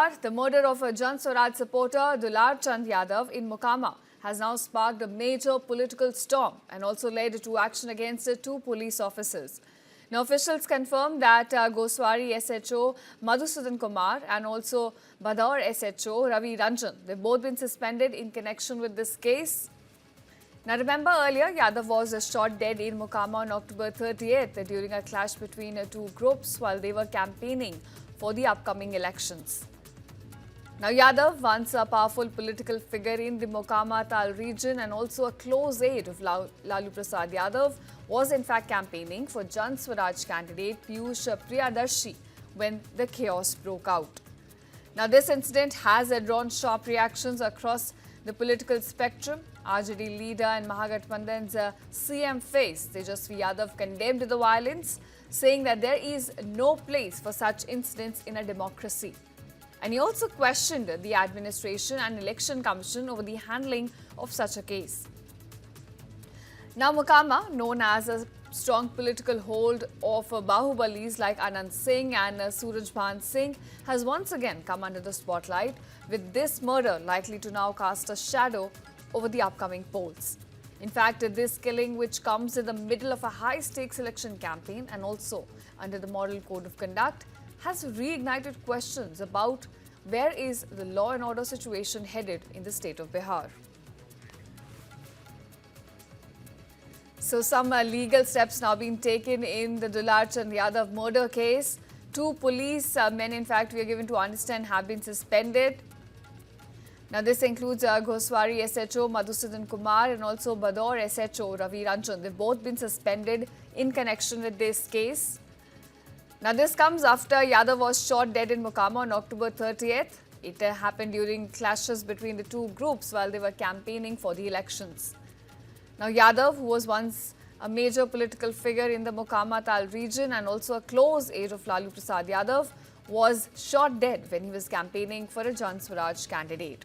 Bihar, the murder of a Jan Swaraj supporter Dular Chand Yadav in Mokama has now sparked a major political storm and also led to action against two police officers. Now, officials confirmed that Goswari SHO Madhusudan Kumar and also Badaur SHO Ravi Ranjan, they've both been suspended in connection with this case. Now, remember earlier, Yadav was shot dead in Mokama on October 30th during a clash between two groups while they were campaigning for the upcoming elections. Now, Yadav, once a powerful political figure in the Mokama Tal region and also a close aide of Lalu Prasad Yadav, was in fact campaigning for Jan Swaraj candidate Piyush Priyadarshi when the chaos broke out. Now, this incident has drawn sharp reactions across the political spectrum. RJD leader and Mahagathbandhan's CM face, Tejasvi Yadav, condemned the violence, saying that there is no place for such incidents in a democracy. And he also questioned the administration and election commission over the handling of such a case. Now, Mokama, known as a strong political hold of Bahubalis like Anand Singh and Surajbhan Singh, has once again come under the spotlight, with this murder likely to now cast a shadow over the upcoming polls. In fact, this killing, which comes in the middle of a high-stakes election campaign and also under the Model Code of Conduct, has reignited questions about where is the law and order situation headed in the state of Bihar. So, some legal steps now being taken in the Dular Chand Yadav murder case. Two police men, in fact, we are given to understand, have been suspended. Now, this includes Goswari SHO Madhusudan Kumar and also Badaur SHO Ravi Ranjan. They've both been suspended in connection with this case. Now, this comes after Yadav was shot dead in Mokama on October 30th. It happened during clashes between the two groups while they were campaigning for the elections. Now, Yadav, who was once a major political figure in the Mokama Tal region and also a close aide of Lalu Prasad Yadav, was shot dead when he was campaigning for a Jan Swaraj candidate.